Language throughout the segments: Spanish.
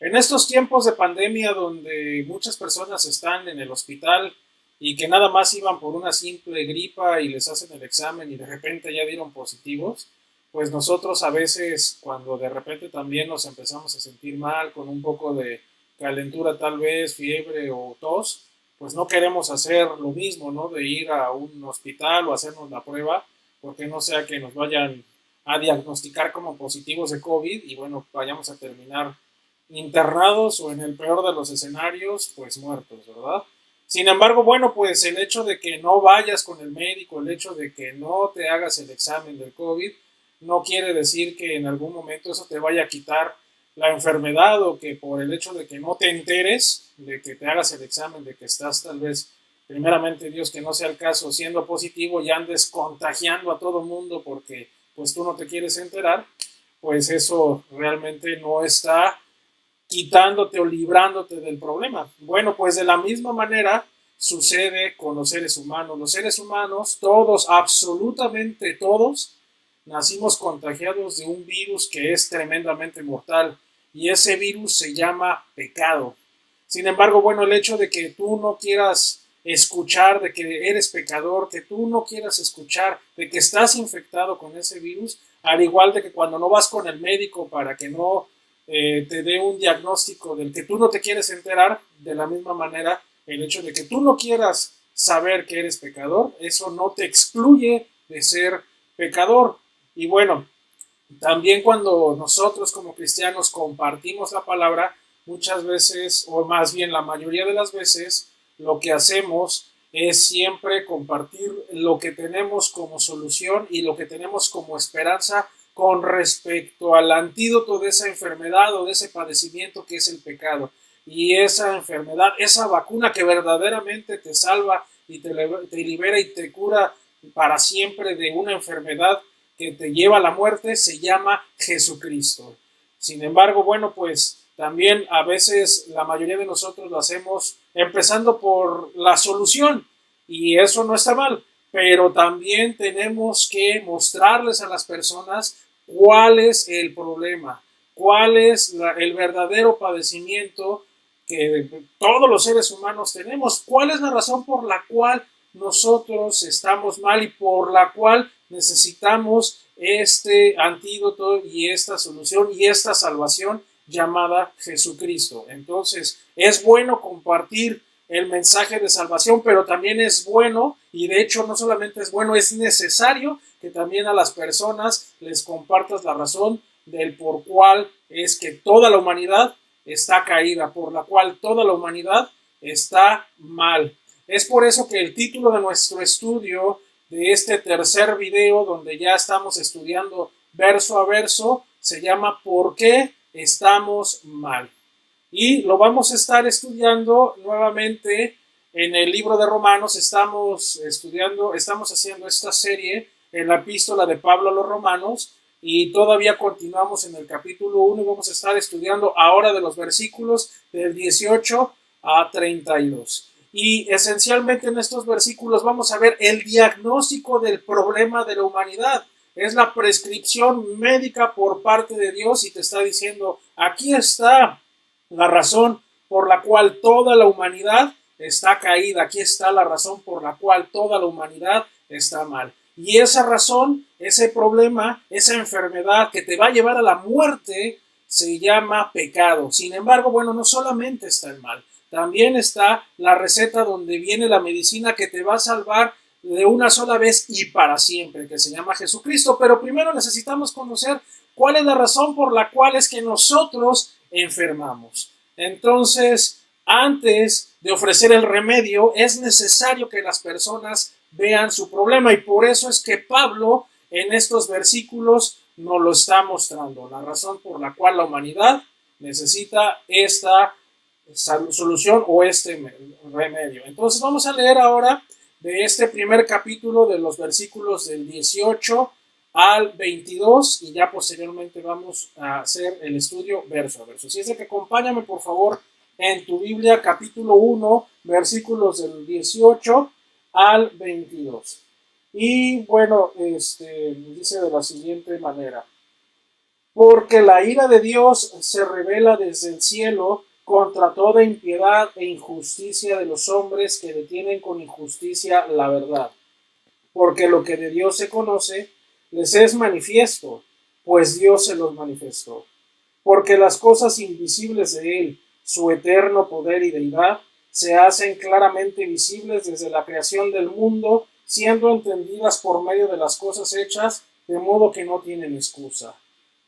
En estos tiempos de pandemia donde muchas personas están en el hospital y que nada más iban por una simple gripa y les hacen el examen y de repente ya dieron positivos, pues nosotros a veces cuando de repente también nos empezamos a sentir mal con un poco de calentura tal vez, fiebre o tos, pues no queremos hacer lo mismo, ¿no? De ir a un hospital o hacernos la prueba, porque no sea que nos vayan a diagnosticar como positivos de COVID y bueno, vayamos a terminar internados o en el peor de los escenarios, pues muertos, ¿verdad? Sin embargo, bueno, pues el hecho de que no vayas con el médico, el hecho de que no te hagas el examen del COVID, no quiere decir que en algún momento eso te vaya a quitar la enfermedad o que por el hecho de que no te enteres, de que te hagas el examen, de que estás tal vez, primeramente Dios, que no sea el caso, siendo positivo y andes contagiando a todo mundo porque pues tú no te quieres enterar, pues eso realmente no está quitándote o librándote del problema. Bueno, pues de la misma manera sucede con los seres humanos. Los seres humanos, todos, absolutamente todos, nacimos contagiados de un virus que es tremendamente mortal y ese virus se llama pecado. Sin embargo, bueno, el hecho de que tú no quieras escuchar de que eres pecador, que tú no quieras escuchar de que estás infectado con ese virus, al igual de que cuando no vas con el médico para que no te dé un diagnóstico del que tú no te quieres enterar, de la misma manera, el hecho de que tú no quieras saber que eres pecador, eso no te excluye de ser pecador. Y bueno, también cuando nosotros como cristianos compartimos la palabra, muchas veces, o más bien la mayoría de las veces, lo que hacemos es siempre compartir lo que tenemos como solución y lo que tenemos como esperanza con respecto al antídoto de esa enfermedad o de ese padecimiento que es el pecado. Y esa enfermedad, esa vacuna que verdaderamente te salva y te libera y te cura para siempre de una enfermedad que te lleva a la muerte, se llama Jesucristo. Sin embargo, bueno, pues también a veces la mayoría de nosotros lo hacemos empezando por la solución y eso no está mal, pero también tenemos que mostrarles a las personas cuál es el problema, cuál es el verdadero padecimiento que todos los seres humanos tenemos, cuál es la razón por la cual nosotros estamos mal y por la cual necesitamos este antídoto y esta solución y esta salvación llamada Jesucristo. Entonces, es bueno compartir el mensaje de salvación, pero también es bueno, y de hecho no solamente es bueno, es necesario que también a las personas les compartas la razón del por cual es que toda la humanidad está caída, por la cual toda la humanidad está mal. Es por eso que el título de nuestro estudio, de este tercer video, donde ya estamos estudiando verso a verso, se llama ¿Por qué estamos mal? Y lo vamos a estar estudiando nuevamente en el libro de Romanos. Estamos haciendo esta serie en la epístola de Pablo a los Romanos y todavía continuamos en el capítulo 1 y vamos a estar estudiando ahora de los versículos del 18 a 32. Y esencialmente en estos versículos vamos a ver el diagnóstico del problema de la humanidad. Es la prescripción médica por parte de Dios y te está diciendo, aquí está la razón por la cual toda la humanidad está caída. Aquí está la razón por la cual toda la humanidad está mal. Y esa razón, ese problema, esa enfermedad que te va a llevar a la muerte, se llama pecado. Sin embargo, bueno, no solamente está el mal, también está la receta donde viene la medicina que te va a salvar de una sola vez y para siempre, que se llama Jesucristo. Pero primero necesitamos conocer cuál es la razón por la cual es que nosotros enfermamos. Entonces, antes de ofrecer el remedio, es necesario que las personas vean su problema y por eso es que Pablo en estos versículos nos lo está mostrando, la razón por la cual la humanidad necesita esta solución o este remedio. Entonces vamos a leer ahora de este primer capítulo de los versículos del 18 al 22 y ya posteriormente vamos a hacer el estudio verso a verso. Así es de que acompáñame por favor en tu Biblia, capítulo 1, versículos del 18 al 22. Y bueno, dice de la siguiente manera: porque la ira de Dios se revela desde el cielo contra toda impiedad e injusticia de los hombres que detienen con injusticia la verdad. Porque lo que de Dios se conoce les es manifiesto, pues Dios se los manifestó. Porque las cosas invisibles de Él, su eterno poder y deidad, se hacen claramente visibles desde la creación del mundo, siendo entendidas por medio de las cosas hechas, de modo que no tienen excusa.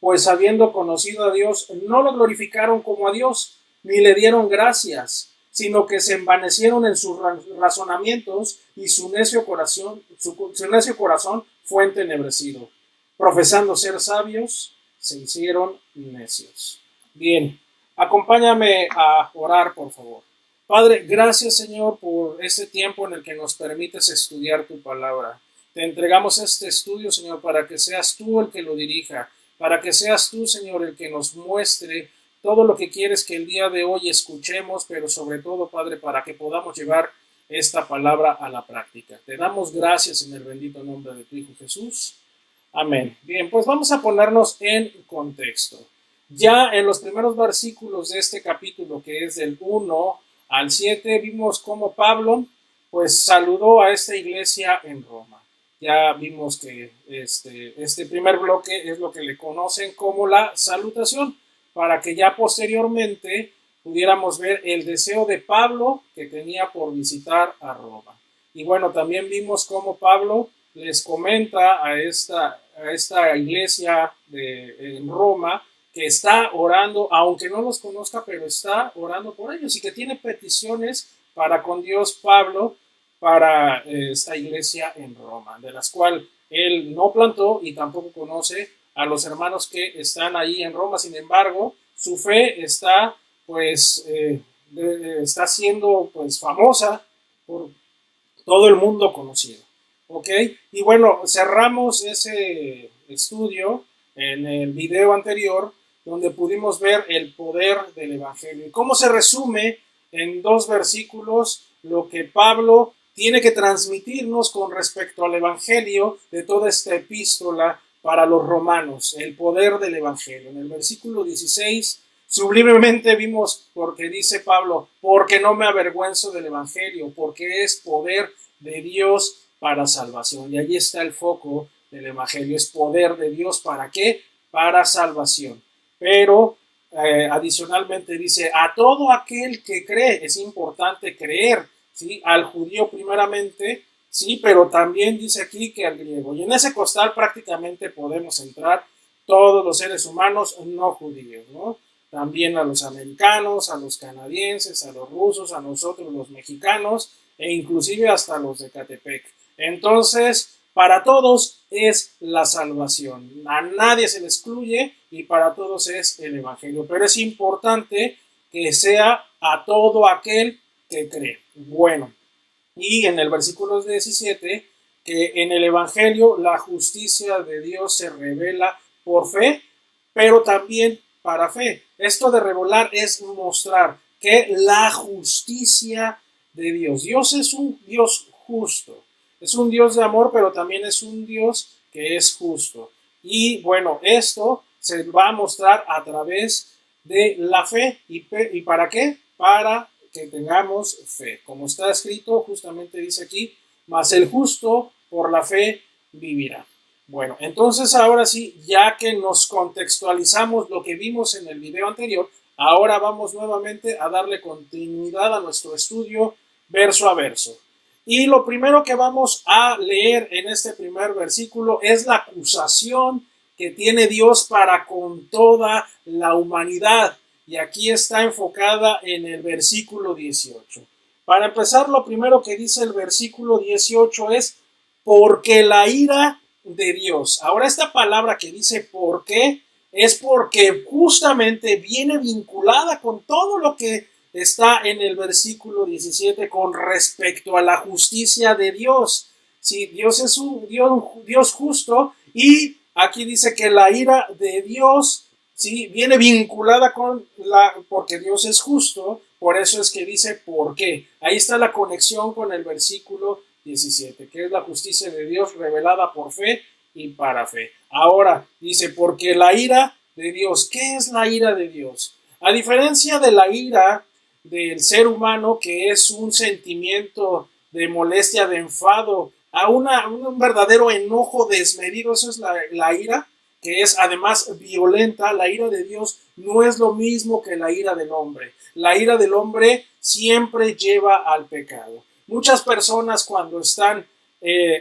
Pues habiendo conocido a Dios, no lo glorificaron como a Dios, ni le dieron gracias, sino que se envanecieron en sus razonamientos y su necio corazón fue entenebrecido. Profesando ser sabios, se hicieron necios. Bien, acompáñame a orar, por favor. Padre, gracias, Señor, por este tiempo en el que nos permites estudiar tu palabra. Te entregamos este estudio, Señor, para que seas tú el que lo dirija, para que seas tú, Señor, el que nos muestre todo lo que quieres que el día de hoy escuchemos, pero sobre todo, Padre, para que podamos llevar esta palabra a la práctica. Te damos gracias en el bendito nombre de tu Hijo Jesús. Amén. Bien, pues vamos a ponernos en contexto. Ya en los primeros versículos de este capítulo, que es del 1 al 7, vimos cómo Pablo pues saludó a esta iglesia en Roma. Ya vimos que este primer bloque es lo que le conocen como la salutación, para que ya posteriormente pudiéramos ver el deseo de Pablo que tenía por visitar a Roma. Y bueno, también vimos cómo Pablo les comenta a esta iglesia en Roma que está orando, aunque no los conozca, pero está orando por ellos y que tiene peticiones para con Dios Pablo para esta iglesia en Roma, de las cuales él no plantó y tampoco conoce a los hermanos que están ahí en Roma. Sin embargo, su fe está está siendo pues famosa por todo el mundo conocido. ¿Ok? Y bueno, cerramos ese estudio en el video anterior, donde pudimos ver el poder del Evangelio. ¿Cómo se resume en dos versículos lo que Pablo tiene que transmitirnos con respecto al Evangelio de toda esta epístola para los romanos? El poder del Evangelio. En el versículo 16, sublimemente vimos, porque dice Pablo, porque no me avergüenzo del Evangelio, porque es poder de Dios para salvación. Y allí está el foco del Evangelio, es poder de Dios. ¿Para qué? Para salvación. Pero adicionalmente dice, a todo aquel que cree, es importante creer, ¿sí? Al judío primeramente, sí, pero también dice aquí que al griego. Y en ese costal prácticamente podemos entrar todos los seres humanos no judíos, ¿no? También a los americanos, a los canadienses, a los rusos, a nosotros los mexicanos, e inclusive hasta los de Catepec. Entonces, para todos es la salvación. A nadie se le excluye y para todos es el Evangelio. Pero es importante que sea a todo aquel que cree. Bueno, y en el versículo 17, que en el Evangelio la justicia de Dios se revela por fe, pero también para fe. Esto de revelar es mostrar que la justicia de Dios. Dios es un Dios justo. Es un Dios de amor, pero también es un Dios que es justo. Y bueno, esto se va a mostrar a través de la fe. ¿Y para qué? Para que tengamos fe. Como está escrito, justamente dice aquí, mas el justo por la fe vivirá. Bueno, entonces ahora sí, ya que nos contextualizamos lo que vimos en el video anterior, ahora vamos nuevamente a darle continuidad a nuestro estudio verso a verso. Y lo primero que vamos a leer en este primer versículo es la acusación que tiene Dios para con toda la humanidad. Y aquí está enfocada en el versículo 18. Para empezar, lo primero que dice el versículo 18 es, porque la ira de Dios. Ahora esta palabra que dice por qué es porque justamente viene vinculada con todo lo que está en el versículo 17 con respecto a la justicia de Dios. Sí, Dios es un Dios justo y aquí dice que la ira de Dios, sí, viene vinculada con porque Dios es justo, por eso es que dice por qué. Ahí está la conexión con el versículo 17, que es la justicia de Dios revelada por fe y para fe. Ahora dice, porque la ira de Dios, ¿qué es la ira de Dios? A diferencia de la ira del ser humano, que es un sentimiento de molestia, de enfado, a un verdadero enojo desmedido, eso es la ira, que es además violenta. La ira de Dios no es lo mismo que la ira del hombre. La ira del hombre siempre lleva al pecado. Muchas personas cuando están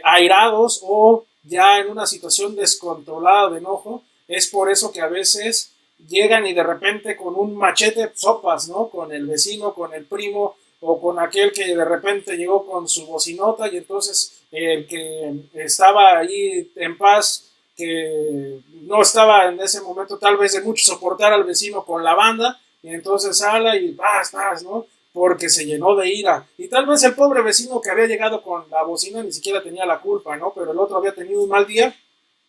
airados o ya en una situación descontrolada de enojo, es por eso que a veces llegan y de repente con un machete sopas, ¿no? Con el vecino, con el primo o con aquel que de repente llegó con su bocinota y entonces el que estaba ahí en paz, que no estaba en ese momento tal vez de mucho soportar al vecino con la banda, y entonces sale y vas, ¿no? Porque se llenó de ira. Y tal vez el pobre vecino que había llegado con la bocina ni siquiera tenía la culpa, ¿no? Pero el otro había tenido un mal día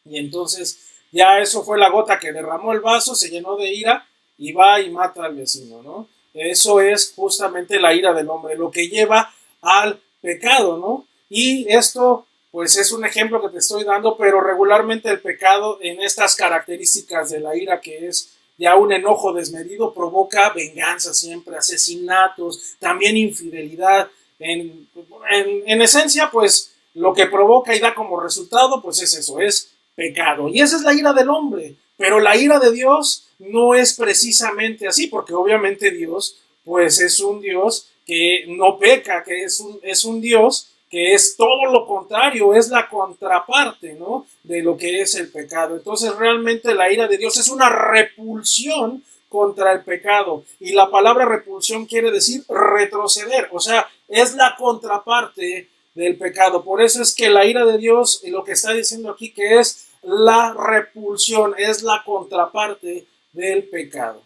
y entonces ya eso fue la gota que derramó el vaso, se llenó de ira y va y mata al vecino, ¿no? Eso es justamente la ira del hombre, lo que lleva al pecado, ¿no? Y esto, pues es un ejemplo que te estoy dando, pero regularmente el pecado en estas características de la ira, que es ya un enojo desmedido, provoca venganza siempre, asesinatos, también infidelidad. En esencia, pues lo que provoca y da como resultado, pues es eso, es pecado. Y esa es la ira del hombre. Pero la ira de Dios no es precisamente así, porque obviamente Dios, pues es un Dios que no peca, que es un Dios que es todo lo contrario, es la contraparte, ¿no? De lo que es el pecado. Entonces realmente la ira de Dios es una repulsión contra el pecado. Y la palabra repulsión quiere decir retroceder, o sea, es la contraparte del pecado. Por eso es que la ira de Dios, y lo que está diciendo aquí, que es la repulsión, es la contraparte del pecado.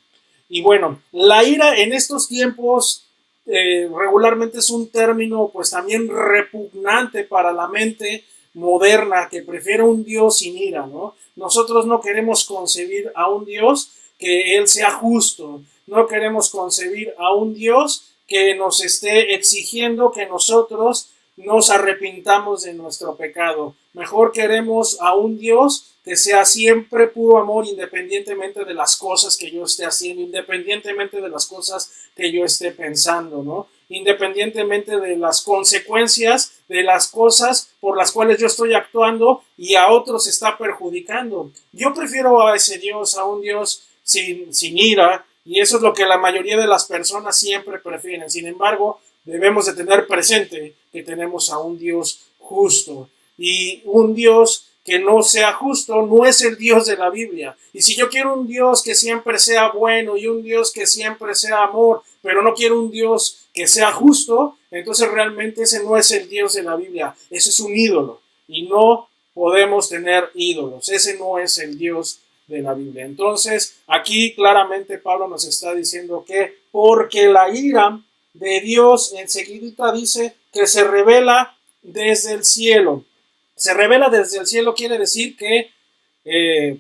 Y bueno, la ira en estos tiempos regularmente es un término pues también repugnante para la mente moderna, que prefiere un Dios sin ira, ¿no? Nosotros no queremos concebir a un Dios que Él sea justo, no queremos concebir a un Dios que nos esté exigiendo que nosotros nos arrepintamos de nuestro pecado. Mejor queremos a un Dios que sea siempre puro amor, independientemente de las cosas que yo esté haciendo, independientemente de las cosas que yo esté pensando, ¿no? Independientemente de las consecuencias de las cosas por las cuales yo estoy actuando y a otros está perjudicando. Yo prefiero a ese Dios, a un Dios sin ira, y eso es lo que la mayoría de las personas siempre prefieren. Sin embargo, debemos de tener presente que tenemos a un Dios justo, y un Dios que no sea justo no es el Dios de la Biblia. Y si yo quiero un Dios que siempre sea bueno y un Dios que siempre sea amor, pero no quiero un Dios que sea justo, entonces realmente ese no es el Dios de la Biblia. Ese es un ídolo y no podemos tener ídolos. Ese no es el Dios de la Biblia. Entonces aquí claramente Pablo nos está diciendo que porque la ira de Dios enseguida dice que se revela desde el cielo. Se revela desde el cielo quiere decir que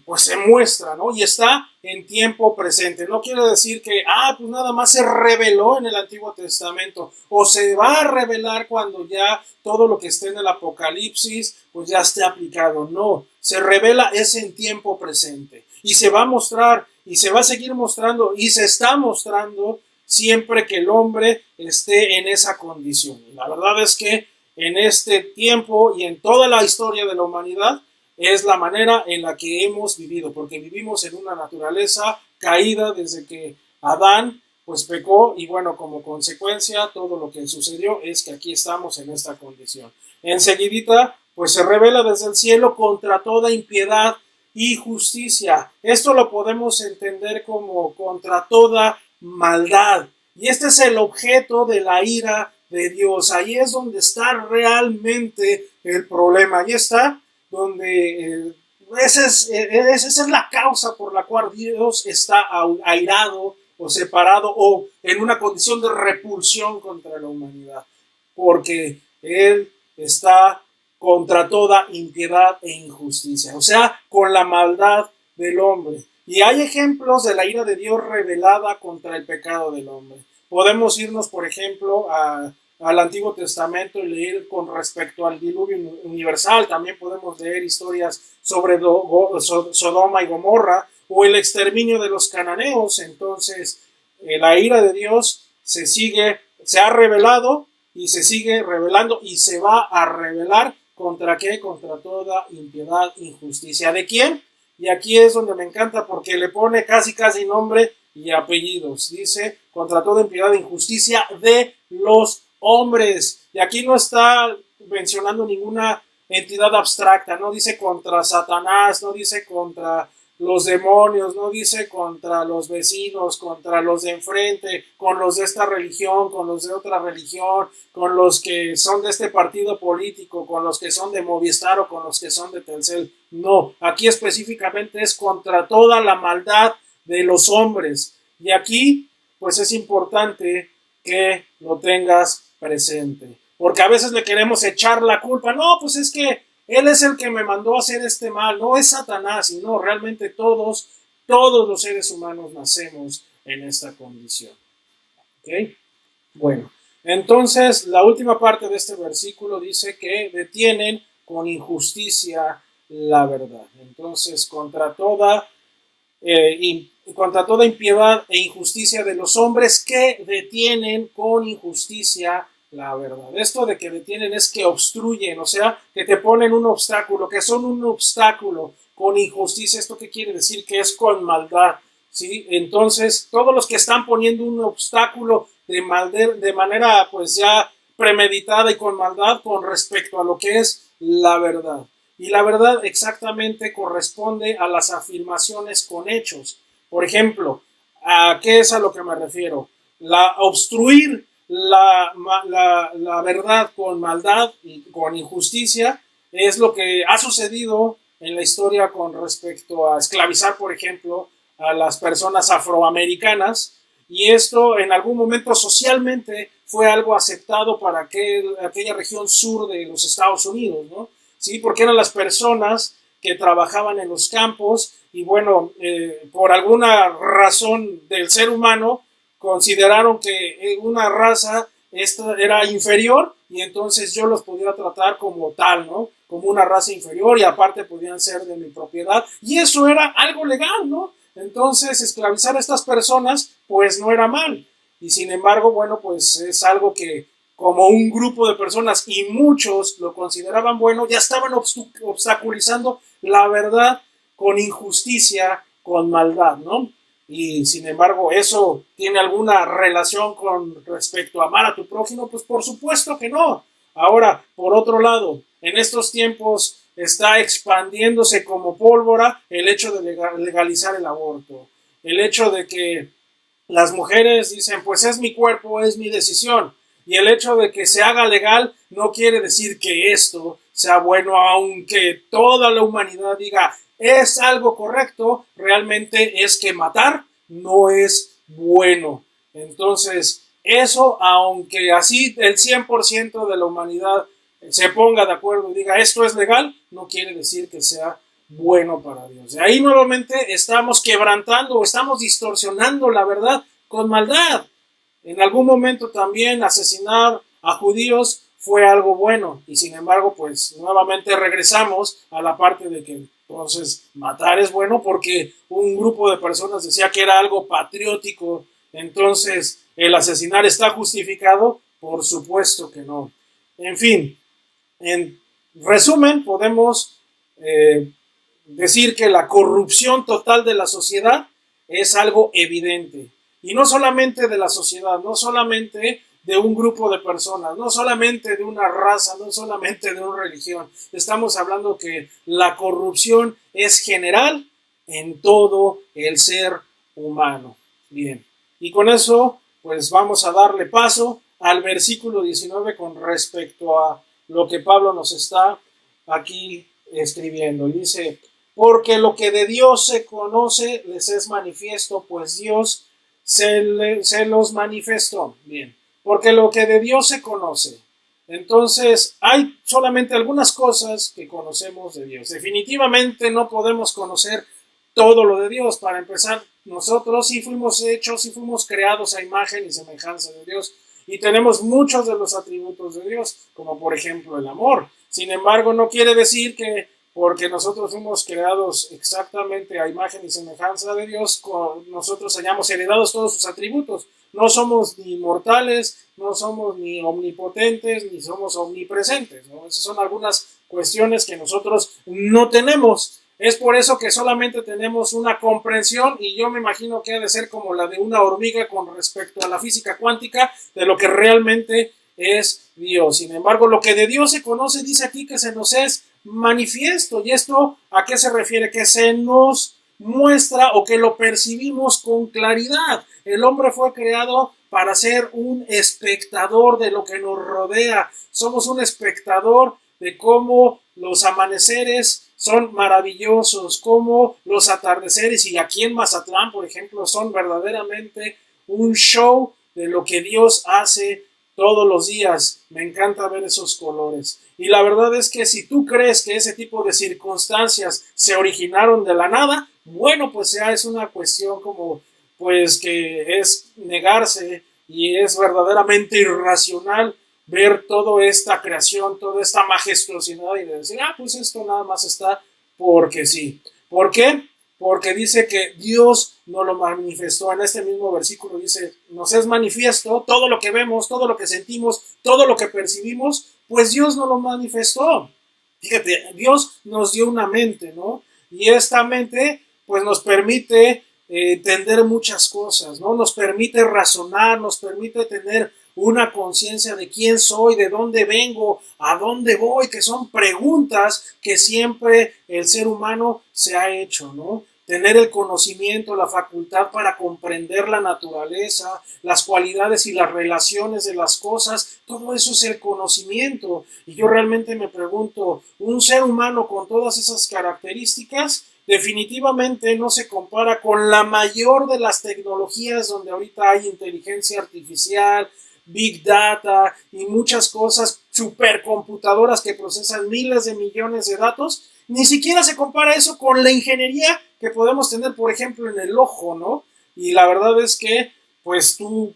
pues se muestra, ¿no? Y está en tiempo presente. No quiere decir que, pues nada más se reveló en el Antiguo Testamento o se va a revelar cuando ya todo lo que esté en el Apocalipsis pues ya esté aplicado. No, se revela es en tiempo presente y se va a mostrar y se va a seguir mostrando y se está mostrando siempre que el hombre esté en esa condición. Y la verdad es que en este tiempo y en toda la historia de la humanidad es la manera en la que hemos vivido, porque vivimos en una naturaleza caída desde que Adán pues pecó, y bueno, como consecuencia todo lo que sucedió es que aquí estamos en esta condición. Enseguidita pues se revela desde el cielo contra toda impiedad y justicia. Esto lo podemos entender como contra toda maldad, y este es el objeto de la ira de Dios. Ahí es donde está realmente el problema. Ahí está donde esa es la causa por la cual Dios está airado o separado o en una condición de repulsión contra la humanidad, porque Él está contra toda impiedad e injusticia, o sea, con la maldad del hombre. Y hay ejemplos de la ira de Dios revelada contra el pecado del hombre. Podemos irnos, por ejemplo, al Antiguo Testamento y leer con respecto al diluvio universal. También podemos leer historias sobre Sodoma y Gomorra o el exterminio de los cananeos. Entonces, la ira de Dios se ha revelado y se sigue revelando y se va a revelar ¿contra qué? Contra toda impiedad, injusticia. ¿De quién? Y aquí es donde me encanta porque le pone casi nombre y apellidos. Dice, contra toda impiedad e injusticia de los hombres. Y aquí no está mencionando ninguna entidad abstracta, no dice contra Satanás, no dice contra los demonios, no dice contra los vecinos, contra los de enfrente, con los de esta religión, con los de otra religión, con los que son de este partido político, con los que son de Movistar o con los que son de Telcel. No, aquí específicamente es contra toda la maldad de los hombres. Y aquí, pues es importante que lo tengas presente. Porque a veces le queremos echar la culpa. No, pues es que él es el que me mandó a hacer este mal. No es Satanás, sino realmente todos los seres humanos nacemos en esta condición. ¿Ok? Bueno, entonces la última parte de este versículo dice que detienen con injusticia la verdad. Entonces, contra toda impiedad e injusticia de los hombres que detienen con injusticia la verdad. Esto de que detienen es que obstruyen, o sea, que te ponen un obstáculo, que son un obstáculo con injusticia. ¿Esto qué quiere decir? Que es con maldad, ¿sí? Entonces, todos los que están poniendo un obstáculo de manera pues ya premeditada y con maldad con respecto a lo que es la verdad. Y la verdad exactamente corresponde a las afirmaciones con hechos. Por ejemplo, ¿a qué es a lo que me refiero? Obstruir la verdad con maldad y con injusticia es lo que ha sucedido en la historia con respecto a esclavizar, por ejemplo, a las personas afroamericanas, y esto en algún momento socialmente fue algo aceptado para aquella región sur de los Estados Unidos, ¿no? Sí, porque eran las personas que trabajaban en los campos y bueno, por alguna razón del ser humano consideraron que una raza esta era inferior y entonces yo los podía tratar como tal, ¿no? Como una raza inferior y aparte podían ser de mi propiedad y eso era algo legal, ¿no? Entonces esclavizar a estas personas pues no era mal y sin embargo, bueno, pues es algo que como un grupo de personas y muchos lo consideraban bueno, ya estaban obstaculizando la verdad con injusticia, con maldad, ¿no? Y sin embargo, ¿eso tiene alguna relación con respecto a amar a tu prójimo? Pues por supuesto que no. Ahora, por otro lado, en estos tiempos está expandiéndose como pólvora el hecho de legalizar el aborto. El hecho de que las mujeres dicen, pues es mi cuerpo, es mi decisión. Y el hecho de que se haga legal no quiere decir que esto sea bueno, aunque toda la humanidad diga es algo correcto, realmente es que matar no es bueno. Entonces, eso, aunque así el 100% de la humanidad se ponga de acuerdo y diga esto es legal, no quiere decir que sea bueno para Dios. De ahí nuevamente estamos quebrantando o estamos distorsionando la verdad con maldad. En algún momento también asesinar a judíos fue algo bueno y sin embargo pues nuevamente regresamos a la parte de que entonces matar es bueno porque un grupo de personas decía que era algo patriótico, entonces el asesinar está justificado, por supuesto que no. En fin, en resumen podemos decir que la corrupción total de la sociedad es algo evidente. Y no solamente de la sociedad, no solamente de un grupo de personas, no solamente de una raza, no solamente de una religión. Estamos hablando que la corrupción es general en todo el ser humano. Bien, y con eso pues vamos a darle paso al versículo 19 con respecto a lo que Pablo nos está aquí escribiendo. Y dice, porque lo que de Dios se conoce les es manifiesto, pues Dios se los manifestó. Bien, porque lo que de Dios se conoce. Entonces, hay solamente algunas cosas que conocemos de Dios. Definitivamente no podemos conocer todo lo de Dios. Para empezar, nosotros sí fuimos hechos, sí fuimos creados a imagen y semejanza de Dios. y tenemos muchos de los atributos de Dios, como por ejemplo el amor. Sin embargo, no quiere decir que porque nosotros fuimos creados exactamente a imagen y semejanza de Dios, nosotros hayamos heredado todos sus atributos. No somos ni mortales, no somos ni omnipotentes, ni somos omnipresentes, ¿no? Esas son algunas cuestiones que nosotros no tenemos. Es por eso que solamente tenemos una comprensión, y yo me imagino que ha de ser como la de una hormiga con respecto a la física cuántica, de lo que realmente es Dios. Sin embargo, lo que de Dios se conoce, dice aquí que se nos es manifiesto. ¿Y esto a qué se refiere? Que se nos muestra o que lo percibimos con claridad. El hombre fue creado para ser un espectador de lo que nos rodea. Somos un espectador de cómo los amaneceres son maravillosos, cómo los atardeceres, y aquí en Mazatlán, por ejemplo, son verdaderamente un show de lo que Dios hace todos los días. Me encanta ver esos colores. Y la verdad es que si tú crees que ese tipo de circunstancias se originaron de la nada, bueno, pues ya es una cuestión como, pues que es negarse y es verdaderamente irracional ver toda esta creación, toda esta majestuosidad y decir, pues esto nada más está porque sí. ¿Por qué? Porque dice que Dios nos lo manifestó. En este mismo versículo dice, nos es manifiesto todo lo que vemos, todo lo que sentimos, todo lo que percibimos, pues Dios nos lo manifestó. Fíjate, Dios nos dio una mente, ¿no? Y esta mente, pues nos permite entender muchas cosas, ¿no? Nos permite razonar, nos permite tener una conciencia de quién soy, de dónde vengo, a dónde voy, que son preguntas que siempre el ser humano se ha hecho, ¿no? Tener el conocimiento, la facultad para comprender la naturaleza, las cualidades y las relaciones de las cosas, todo eso es el conocimiento. Y yo realmente me pregunto, un ser humano con todas esas características definitivamente no se compara con la mayor de las tecnologías donde ahorita hay inteligencia artificial, Big Data y muchas cosas, supercomputadoras que procesan miles de millones de datos. Ni siquiera se compara eso con la ingeniería que podemos tener, por ejemplo, en el ojo, ¿no? Y la verdad es que, pues tú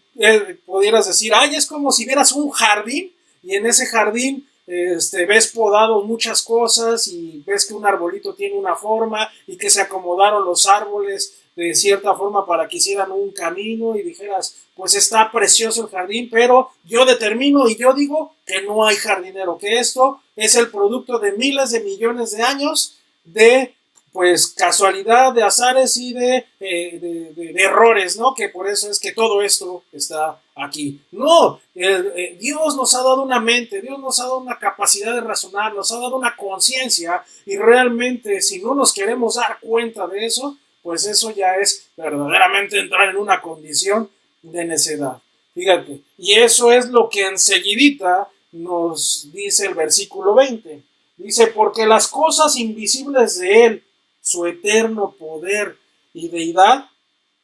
pudieras decir, es como si vieras un jardín y en ese jardín ves podado muchas cosas y ves que un arbolito tiene una forma y que se acomodaron los árboles de cierta forma para que hicieran un camino y dijeras, pues está precioso el jardín, pero yo determino y yo digo que no hay jardinero, que esto es el producto de miles de millones de años de pues casualidad, de azares y de errores, ¿no? Que por eso es que todo esto está aquí. No, Dios nos ha dado una mente, Dios nos ha dado una capacidad de razonar, nos ha dado una conciencia y realmente si no nos queremos dar cuenta de eso, pues eso ya es verdaderamente entrar en una condición de necedad. Fíjate, y eso es lo que enseguidita nos dice el versículo 20. Dice, porque las cosas invisibles de Él, su eterno poder y deidad,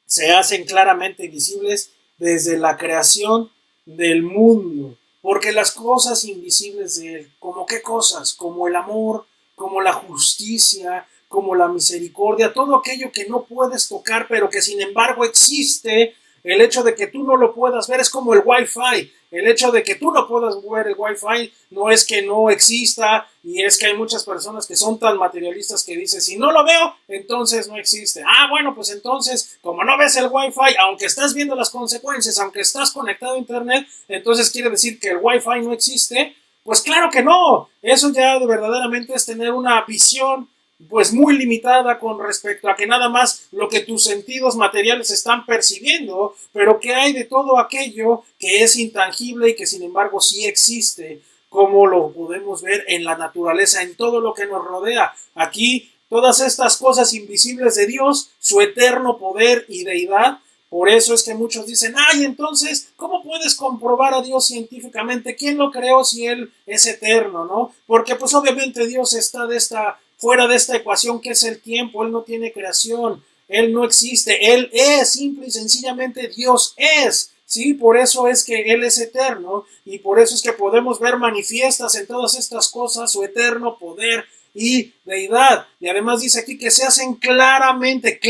se hacen claramente visibles desde la creación del mundo. Porque las cosas invisibles de Él, ¿como qué cosas? Como el amor, como la justicia, como la misericordia, todo aquello que no puedes tocar, pero que sin embargo existe. El hecho de que tú no lo puedas ver es como el Wi-Fi. El hecho de que tú no puedas ver el Wi-Fi no es que no exista, y es que hay muchas personas que son tan materialistas que dicen, si no lo veo, entonces no existe. Bueno, pues entonces, como no ves el Wi-Fi, aunque estás viendo las consecuencias, aunque estás conectado a Internet, entonces quiere decir que el Wi-Fi no existe. Pues claro que no. Eso ya verdaderamente es tener una visión pues muy limitada con respecto a que nada más lo que tus sentidos materiales están percibiendo, pero que hay de todo aquello que es intangible y que sin embargo sí existe, como lo podemos ver en la naturaleza, en todo lo que nos rodea. Aquí todas estas cosas invisibles de Dios, su eterno poder y deidad. Por eso es que muchos dicen, entonces, ¿cómo puedes comprobar a Dios científicamente? ¿Quién lo creó si Él es eterno, no? Porque pues obviamente Dios está fuera de esta ecuación que es el tiempo. Él no tiene creación, Él no existe, Él es, simple y sencillamente Dios es, ¿sí? Por eso es que Él es eterno y por eso es que podemos ver manifiestas en todas estas cosas su eterno poder y deidad. Y además dice aquí que se hacen claramente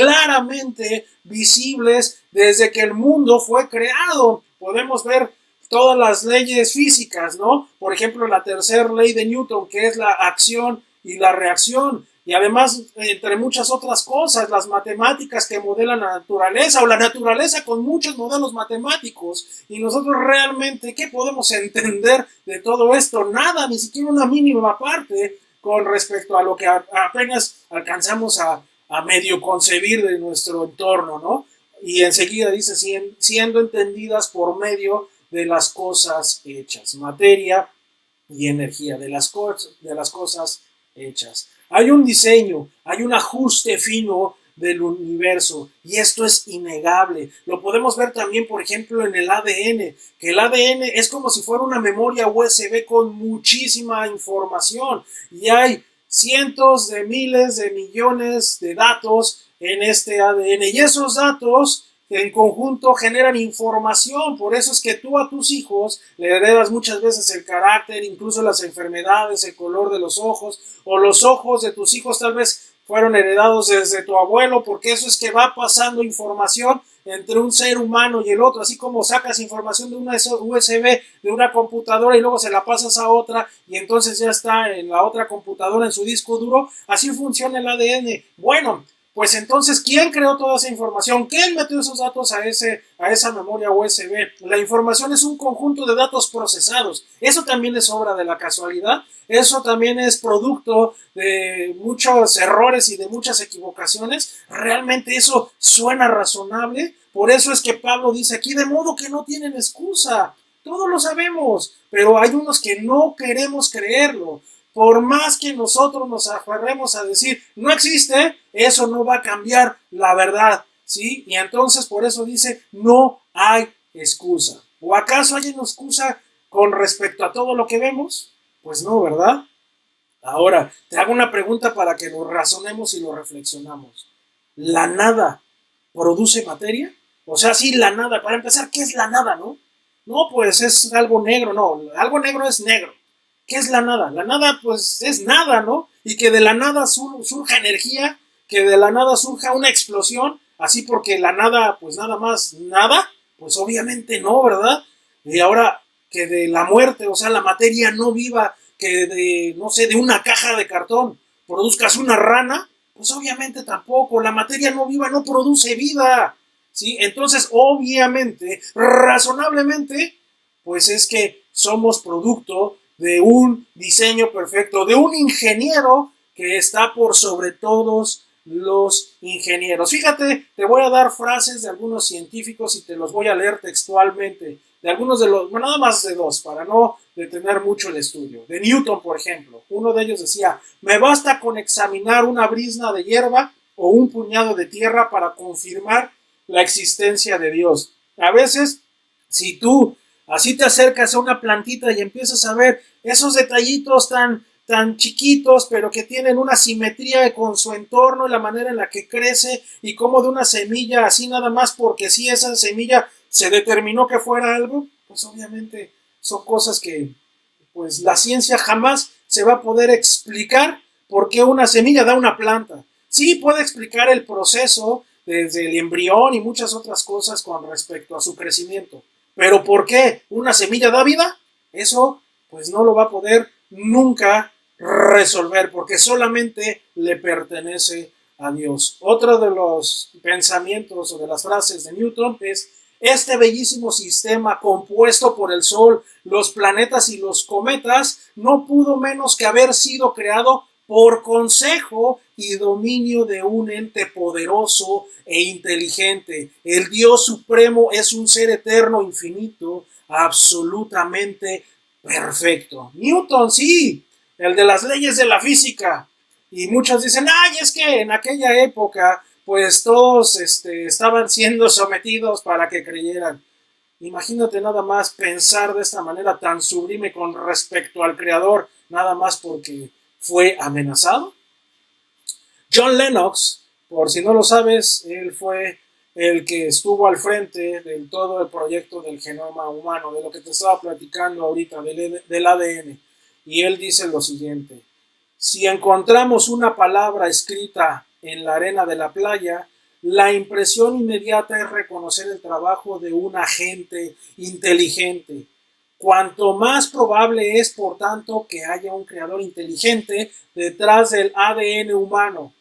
visibles desde que el mundo fue creado. Podemos ver todas las leyes físicas, ¿no? Por ejemplo, la tercera ley de Newton, que es la acción y la reacción, y además, entre muchas otras cosas, las matemáticas que modelan la naturaleza, o la naturaleza con muchos modelos matemáticos, y nosotros realmente, ¿qué podemos entender de todo esto? Nada, ni siquiera una mínima parte con respecto a lo que apenas alcanzamos a medio concebir de nuestro entorno, ¿no? Y enseguida dice, siendo entendidas por medio de las cosas hechas, materia y energía, de las cosas hechas. Hay un diseño, hay un ajuste fino del universo, y esto es innegable. Lo podemos ver también, por ejemplo, en el ADN, que el ADN es como si fuera una memoria USB con muchísima información, y hay cientos de miles de millones de datos en este ADN, y esos datos en conjunto generan información. Por eso es que tú a tus hijos le heredas muchas veces el carácter, incluso las enfermedades, el color de los ojos, o los ojos de tus hijos tal vez fueron heredados desde tu abuelo, porque eso es que va pasando información entre un ser humano y el otro, así como sacas información de una USB, de una computadora, y luego se la pasas a otra, y entonces ya está en la otra computadora, en su disco duro. Así funciona el ADN. Bueno, pues entonces, ¿quién creó toda esa información? ¿Quién metió esos datos a esa memoria USB? La información es un conjunto de datos procesados. Eso también es obra de la casualidad. Eso también es producto de muchos errores y de muchas equivocaciones. ¿Realmente eso suena razonable? Por eso es que Pablo dice aquí, de modo que no tienen excusa. Todos lo sabemos, pero hay unos que no queremos creerlo. Por más que nosotros nos aferremos a decir, no existe, eso no va a cambiar la verdad, ¿sí? Y entonces por eso dice, no hay excusa. ¿O acaso hay una excusa con respecto a todo lo que vemos? Pues no, ¿verdad? Ahora, te hago una pregunta para que lo razonemos y lo reflexionamos. ¿La nada produce materia? O sea, sí, la nada. Para empezar, ¿qué es la nada, no? No, pues es algo negro, no. Algo negro es negro. ¿Qué es la nada? La nada, pues, es nada, ¿no? Y que de la nada surja energía, que de la nada surja una explosión, así porque la nada, pues nada más, nada, pues obviamente no, ¿verdad? Y ahora, que de la muerte, o sea, la materia no viva, que de, no sé, de una caja de cartón produzcas una rana, pues obviamente tampoco, la materia no viva no produce vida, ¿sí? Entonces, obviamente, razonablemente, pues es que somos producto de un diseño perfecto, de un ingeniero que está por sobre todos los ingenieros. Fíjate, te voy a dar frases de algunos científicos y te los voy a leer textualmente, de algunos de los, bueno, nada más de dos, para no detener mucho el estudio. De Newton, por ejemplo, uno de ellos decía, me basta con examinar una brizna de hierba o un puñado de tierra para confirmar la existencia de Dios. A veces, si tú así te acercas a una plantita y empiezas a ver esos detallitos tan chiquitos, pero que tienen una simetría con su entorno y la manera en la que crece, y como de una semilla, así nada más porque sí, esa semilla se determinó que fuera algo, pues obviamente son cosas que pues la ciencia jamás se va a poder explicar por qué una semilla da una planta. Sí puede explicar el proceso desde el embrión y muchas otras cosas con respecto a su crecimiento, pero ¿por qué una semilla da vida? Eso pues no lo va a poder nunca resolver, porque solamente le pertenece a Dios. Otro de los pensamientos o de las frases de Newton es, este bellísimo sistema compuesto por el Sol, los planetas y los cometas no pudo menos que haber sido creado por consejo y dominio de un ente poderoso e inteligente. El Dios Supremo es un ser eterno, infinito, absolutamente perfecto. Newton, sí, el de las leyes de la física. Y muchos dicen, ay, es que en aquella época, pues todos estaban siendo sometidos para que creyeran. Imagínate nada más pensar de esta manera tan sublime con respecto al Creador, nada más porque fue amenazado. John Lennox, por si no lo sabes, él fue el que estuvo al frente de todo el proyecto del genoma humano, de lo que te estaba platicando ahorita, del ADN. Y él dice lo siguiente, si encontramos una palabra escrita en la arena de la playa, la impresión inmediata es reconocer el trabajo de un agente inteligente. Cuanto más probable es, por tanto, que haya un creador inteligente detrás del ADN humano,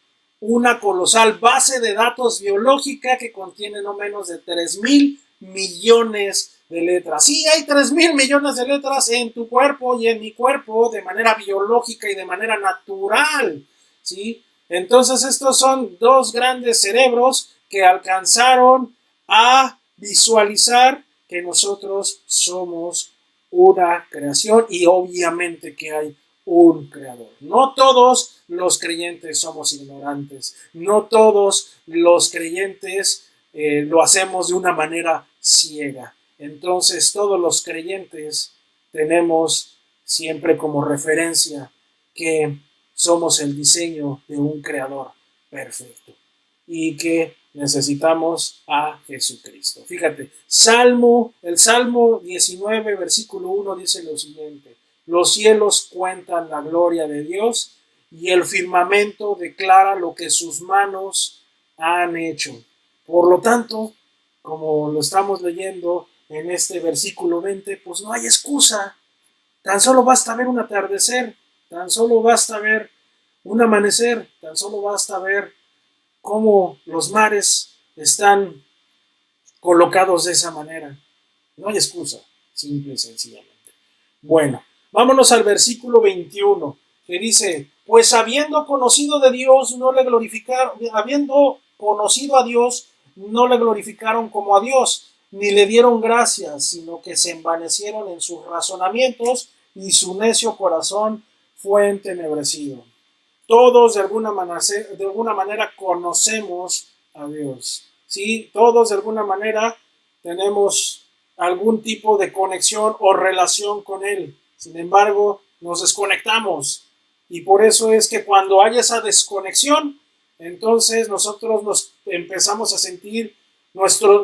una colosal base de datos biológica que contiene no menos de 3,000 millones de letras. Sí, hay 3,000 millones de letras en tu cuerpo y en mi cuerpo de manera biológica y de manera natural, ¿sí? Entonces estos son dos grandes cerebros que alcanzaron a visualizar que nosotros somos una creación y obviamente que hay un creador. No todos los creyentes somos ignorantes, no todos los creyentes lo hacemos de una manera ciega. Entonces todos los creyentes tenemos siempre como referencia que somos el diseño de un creador perfecto y que necesitamos a Jesucristo. Fíjate, el Salmo 19, versículo 1 dice lo siguiente: los cielos cuentan la gloria de Dios y el firmamento declara lo que sus manos han hecho. Por lo tanto, como lo estamos leyendo en este versículo 20, pues no hay excusa. Tan solo basta ver un atardecer, tan solo basta ver un amanecer, tan solo basta ver cómo los mares están colocados de esa manera. No hay excusa, simple y sencillamente. Bueno, vámonos al versículo 21, que dice: pues habiendo conocido a Dios, no le glorificaron como a Dios, ni le dieron gracias, sino que se envanecieron en sus razonamientos y su necio corazón fue entenebrecido. Todos de alguna manera conocemos a Dios, ¿sí? Todos de alguna manera tenemos algún tipo de conexión o relación con Él. Sin embargo, nos desconectamos. Y por eso es que cuando hay esa desconexión, entonces nosotros nos empezamos a sentir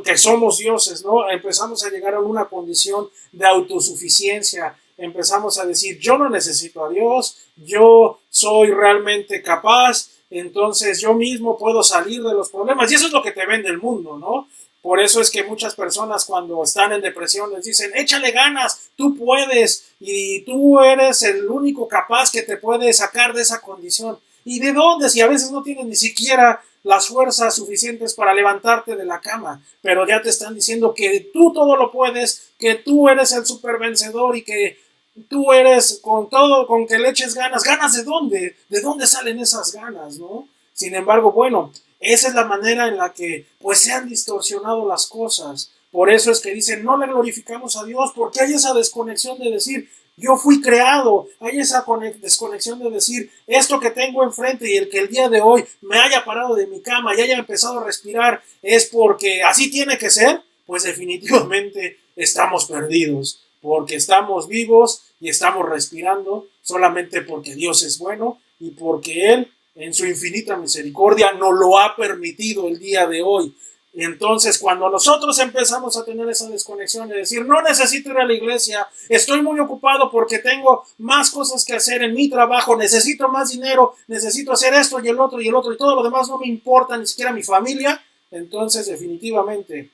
que somos dioses, ¿no? Empezamos a llegar a una condición de autosuficiencia. Empezamos a decir: yo no necesito a Dios, yo soy realmente capaz, entonces yo mismo puedo salir de los problemas. Y eso es lo que te vende el mundo, ¿no? Por eso es que muchas personas cuando están en depresión les dicen: échale ganas, tú puedes y tú eres el único capaz que te puede sacar de esa condición. ¿Y de dónde? Si a veces no tienes ni siquiera las fuerzas suficientes para levantarte de la cama, pero ya te están diciendo que tú todo lo puedes, que tú eres el supervencedor y que tú eres con todo, con que le eches ganas. ¿Ganas de dónde? ¿De dónde salen esas ganas, no? Sin embargo, bueno, esa es la manera en la que pues se han distorsionado las cosas. Por eso es que dicen: no le glorificamos a Dios, porque hay esa desconexión de decir: yo fui creado. Hay esa desconexión de decir: esto que tengo enfrente y el que el día de hoy me haya parado de mi cama y haya empezado a respirar es porque así tiene que ser. Pues definitivamente estamos perdidos, porque estamos vivos y estamos respirando solamente porque Dios es bueno y porque Él, en su infinita misericordia, nos lo ha permitido el día de hoy. Y entonces, cuando nosotros empezamos a tener esa desconexión de decir: no necesito ir a la iglesia, estoy muy ocupado porque tengo más cosas que hacer en mi trabajo, necesito más dinero, necesito hacer esto y el otro y todo lo demás no me importa, ni siquiera mi familia, entonces definitivamente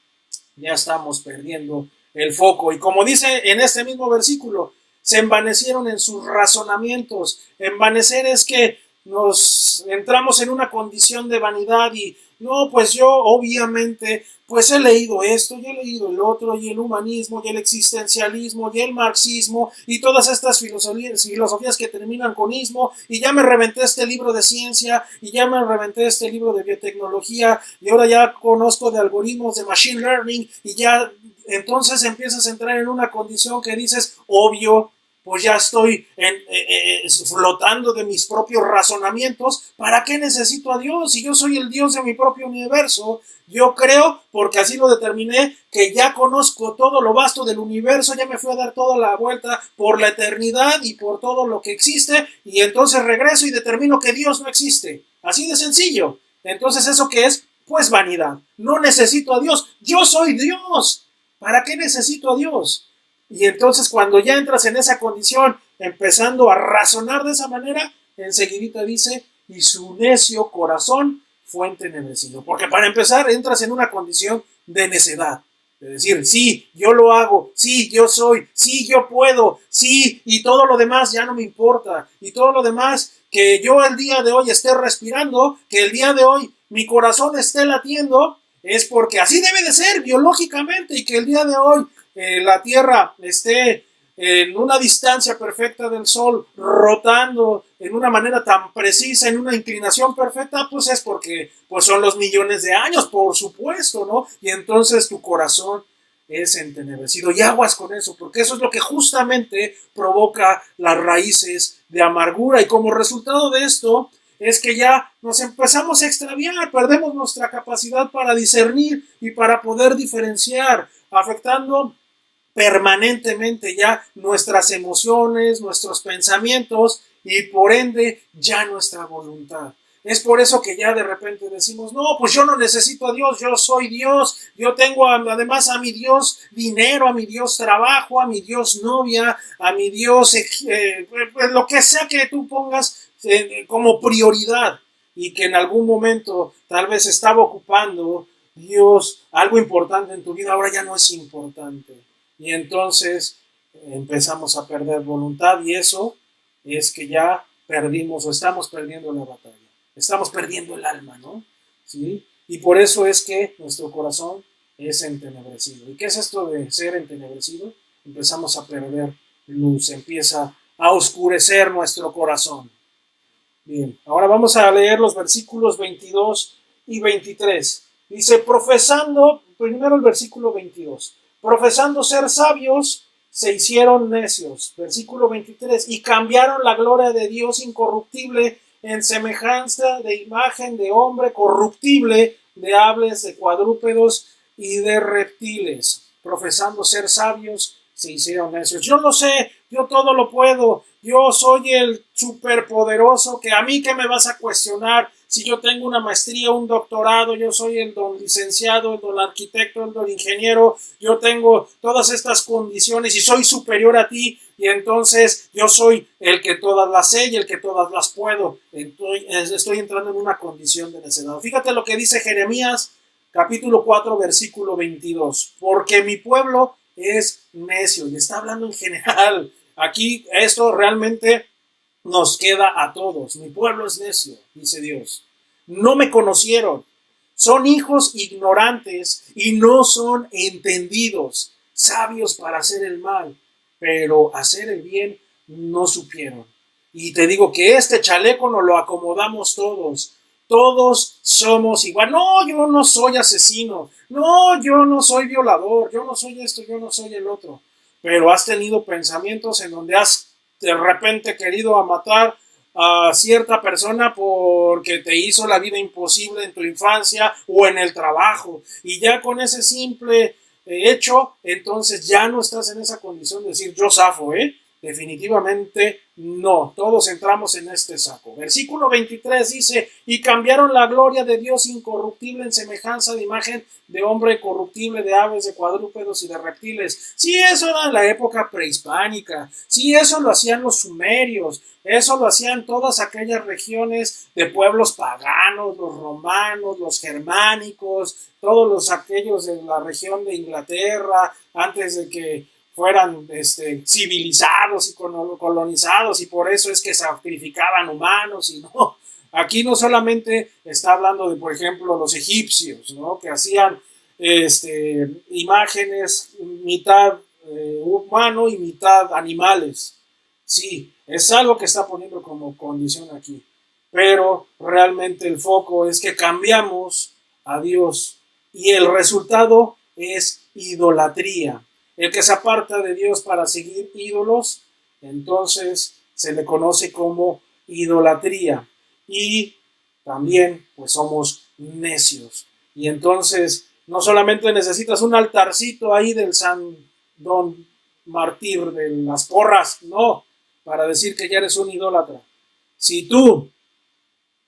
ya estamos perdiendo el foco. Y como dice en este mismo versículo, se envanecieron en sus razonamientos. Envanecer es que nos entramos en una condición de vanidad y no, pues yo obviamente pues he leído esto, y he leído el otro, y el humanismo, y el existencialismo, y el marxismo, y todas estas filosofías que terminan con ismo, y ya me reventé este libro de ciencia, y ya me reventé este libro de biotecnología, y ahora ya conozco de algoritmos de machine learning, y ya entonces empiezas a entrar en una condición que dices: obvio, pues ya estoy flotando de mis propios razonamientos. ¿Para qué necesito a Dios? Si yo soy el Dios de mi propio universo. Yo creo, porque así lo determiné, que ya conozco todo lo vasto del universo, ya me fui a dar toda la vuelta por la eternidad y por todo lo que existe, y entonces regreso y determino que Dios no existe. Así de sencillo. Entonces, ¿eso qué es? Pues vanidad. No necesito a Dios. Yo soy Dios. ¿Para qué necesito a Dios? Y entonces cuando ya entras en esa condición, empezando a razonar de esa manera, enseguidita dice: y su necio corazón fue entenebrecido. Porque para empezar entras en una condición de necedad. de decir, sí, yo lo hago, sí, yo soy, sí, yo puedo, sí, y todo lo demás ya no me importa, y todo lo demás, que yo el día de hoy esté respirando, que el día de hoy mi corazón esté latiendo, es porque así debe de ser biológicamente, y que el día de hoy la Tierra esté en una distancia perfecta del Sol, rotando en una manera tan precisa, en una inclinación perfecta, pues es porque pues son los millones de años, por supuesto, ¿no? Y entonces tu corazón es entenebrecido. Y aguas con eso, porque eso es lo que justamente provoca las raíces de amargura. Y como resultado de esto, es que ya nos empezamos a extraviar, perdemos nuestra capacidad para discernir y para poder diferenciar, afectando permanentemente ya nuestras emociones, nuestros pensamientos y por ende ya nuestra voluntad. Es por eso que ya de repente decimos, no, pues yo no necesito a Dios, yo soy Dios, yo tengo además a mi Dios dinero, a mi Dios trabajo, a mi Dios novia, a mi Dios, lo que sea que tú pongas como prioridad y que en algún momento tal vez estaba ocupando Dios algo importante en tu vida, ahora ya no es importante. Y entonces empezamos a perder voluntad y eso es que ya perdimos o estamos perdiendo la batalla. Estamos perdiendo el alma, ¿no? ¿Sí? Y por eso es que nuestro corazón es entenebrecido. ¿Y qué es esto de ser entenebrecido? Empezamos a perder luz, empieza a oscurecer nuestro corazón. Bien, ahora vamos a leer los versículos 22 y 23. Dice, profesando, primero el versículo 22. Profesando ser sabios, se hicieron necios. Versículo 23. Y cambiaron la gloria de Dios incorruptible en semejanza de imagen de hombre corruptible, de aves, de cuadrúpedos y de reptiles. Profesando ser sabios, se hicieron necios. Yo lo sé, yo todo lo puedo, yo soy el superpoderoso, que a mí que me vas a cuestionar si yo tengo una maestría, un doctorado, yo soy el don licenciado, el don arquitecto, el don ingeniero, yo tengo todas estas condiciones y soy superior a ti y entonces yo soy el que todas las sé y el que todas las puedo. Estoy entrando en una condición de necedad. Fíjate lo que dice Jeremías capítulo 4 versículo 22, porque mi pueblo es necio, y está hablando en general. Aquí esto realmente nos queda a todos. Mi pueblo es necio, dice Dios. No me conocieron. Son hijos ignorantes y no son entendidos, sabios para hacer el mal, pero hacer el bien no supieron. Y te digo que este chaleco nos lo acomodamos todos. Todos somos igual. No, yo no soy asesino. No, yo no soy violador. Yo no soy esto, yo no soy el otro. Pero has tenido pensamientos en donde has de repente querido matar a cierta persona porque te hizo la vida imposible en tu infancia o en el trabajo. Y ya con ese simple hecho, entonces ya no estás en esa condición de decir yo zafo, definitivamente no, todos entramos en este saco. Versículo 23 dice, y cambiaron la gloria de Dios incorruptible en semejanza de imagen de hombre corruptible, de aves, de cuadrúpedos y de reptiles. Sí, eso era en la época prehispánica, sí, eso lo hacían los sumerios, eso lo hacían todas aquellas regiones de pueblos paganos, los romanos, los germánicos, todos los aquellos de la región de Inglaterra, antes de que fueran civilizados y colonizados, y por eso es que sacrificaban humanos y no. Aquí no solamente está hablando de, por ejemplo, los egipcios, ¿no? Que hacían imágenes mitad humano y mitad animales. Sí, es algo que está poniendo como condición aquí. Pero realmente el foco es que cambiamos a Dios y el resultado es idolatría. El que se aparta de Dios para seguir ídolos, entonces se le conoce como idolatría. Y también pues somos necios. Y entonces no solamente necesitas un altarcito ahí del San Don Mártir de las porras, no, para decir que ya eres un idólatra. Si tú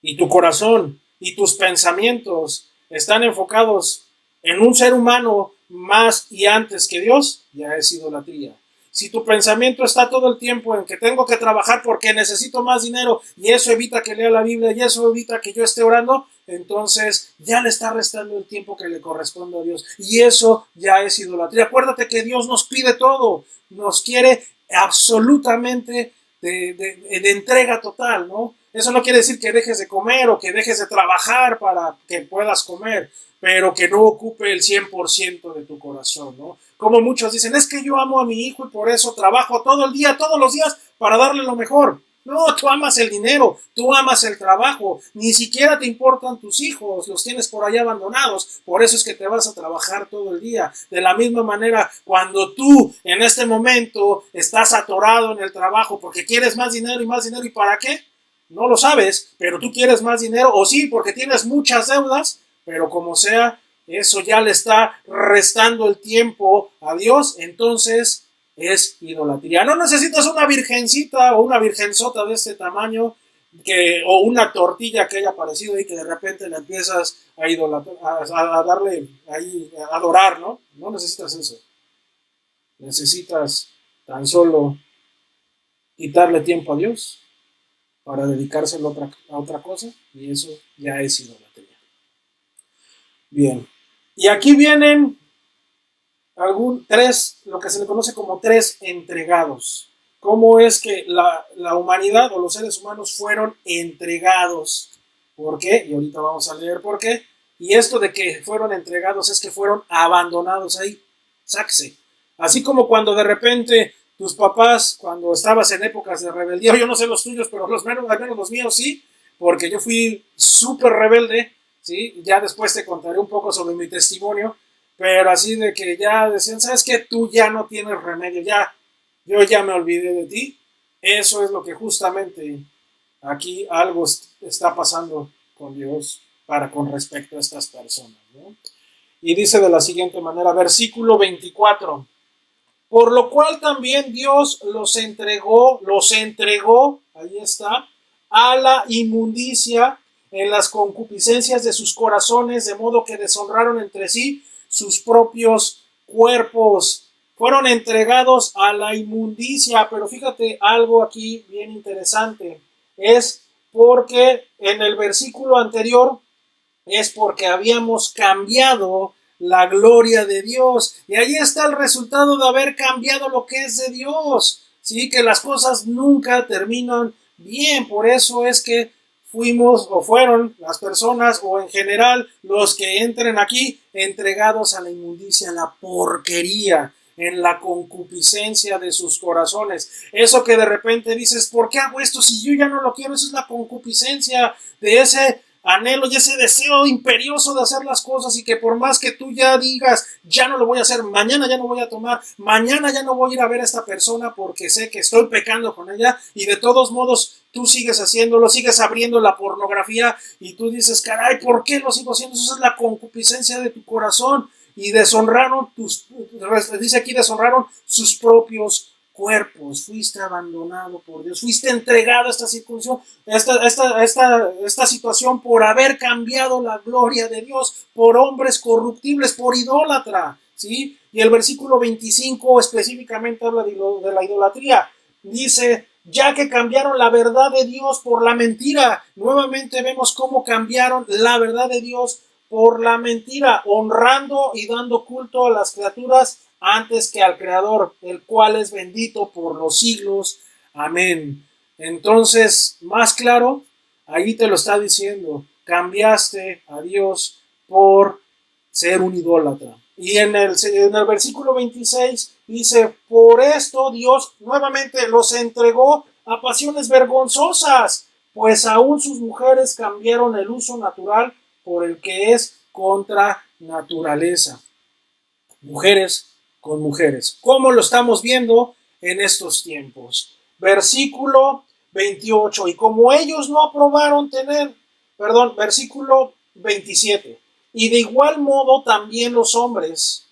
y tu corazón y tus pensamientos están enfocados en un ser humano más y antes que Dios, ya es idolatría. Si tu pensamiento está todo el tiempo en que tengo que trabajar porque necesito más dinero y eso evita que lea la Biblia y eso evita que yo esté orando, entonces ya le está restando el tiempo que le corresponde a Dios. Y eso ya es idolatría. Acuérdate que Dios nos pide todo, nos quiere absolutamente de entrega total, ¿no? Eso no quiere decir que dejes de comer o que dejes de trabajar para que puedas comer, pero que no ocupe el 100% de tu corazón, ¿no? Como muchos dicen, es que yo amo a mi hijo y por eso trabajo todo el día, todos los días, para darle lo mejor. No, tú amas el dinero, tú amas el trabajo, ni siquiera te importan tus hijos, los tienes por allá abandonados, por eso es que te vas a trabajar todo el día. De la misma manera, cuando tú en este momento estás atorado en el trabajo porque quieres más dinero, ¿y para qué? No lo sabes, pero tú quieres más dinero, o sí, porque tienes muchas deudas, pero como sea, eso ya le está restando el tiempo a Dios, entonces es idolatría. No necesitas una virgencita o una virgenzota de este tamaño o una tortilla que haya aparecido y que de repente le empiezas a idolatrar, a darle ahí, a adorar, ¿no? No necesitas eso. Necesitas tan solo quitarle tiempo a Dios para dedicárselo a otra cosa y eso ya es idolatría. Bien. Y aquí vienen lo que se le conoce como tres entregados. ¿Cómo es que la humanidad o los seres humanos fueron entregados? ¿Por qué? Y ahorita vamos a leer por qué. Y esto de que fueron entregados es que fueron abandonados ahí. Sáquese. Así como cuando de repente tus papás, cuando estabas en épocas de rebeldía, yo no sé los tuyos, pero al menos los míos sí, porque yo fui súper rebelde, ¿sí? Ya después te contaré un poco sobre mi testimonio, pero así de que ya decían, ¿sabes qué? Tú ya no tienes remedio, yo ya me olvidé de ti. Eso es lo que justamente aquí algo está pasando con Dios con respecto a estas personas, ¿no? Y dice de la siguiente manera, versículo 24, por lo cual también Dios los entregó, ahí está, a la inmundicia en las concupiscencias de sus corazones, de modo que deshonraron entre sí sus propios cuerpos. Fueron entregados a la inmundicia, pero fíjate algo aquí bien interesante, es porque en el versículo anterior es porque habíamos cambiado la gloria de Dios. Y ahí está el resultado de haber cambiado lo que es de Dios. Sí, que las cosas nunca terminan bien. Por eso es que fuimos o fueron las personas o en general los que entren aquí entregados a la inmundicia, a la porquería, en la concupiscencia de sus corazones. Eso que de repente dices, ¿por qué hago esto si yo ya no lo quiero? Eso es la concupiscencia de ese anhelo y ese deseo imperioso de hacer las cosas y que por más que tú ya digas, ya no lo voy a hacer, mañana ya no voy a tomar, mañana ya no voy a ir a ver a esta persona porque sé que estoy pecando con ella y de todos modos tú sigues haciéndolo, sigues abriendo la pornografía y tú dices, caray, ¿por qué lo sigo haciendo? Eso es la concupiscencia de tu corazón y dice aquí, deshonraron sus propios cuerpos, fuiste abandonado por Dios, fuiste entregado a esta circuncisión, esta situación por haber cambiado la gloria de Dios por hombres corruptibles, por idólatra, ¿sí? Y el versículo 25 específicamente habla de la idolatría, dice, ya que cambiaron la verdad de Dios por la mentira. Nuevamente vemos cómo cambiaron la verdad de Dios por la mentira, honrando y dando culto a las criaturas antes que al Creador, el cual es bendito por los siglos. Amén. Entonces, más claro, ahí te lo está diciendo, cambiaste a Dios por ser un idólatra. Y en el versículo 26 dice, por esto Dios nuevamente los entregó a pasiones vergonzosas, pues aún sus mujeres cambiaron el uso natural por el que es contra naturaleza. Mujeres con mujeres. ¿Cómo lo estamos viendo en estos tiempos? Versículo 28. Y como ellos no aprobaron versículo 27. Y de igual modo también los hombres,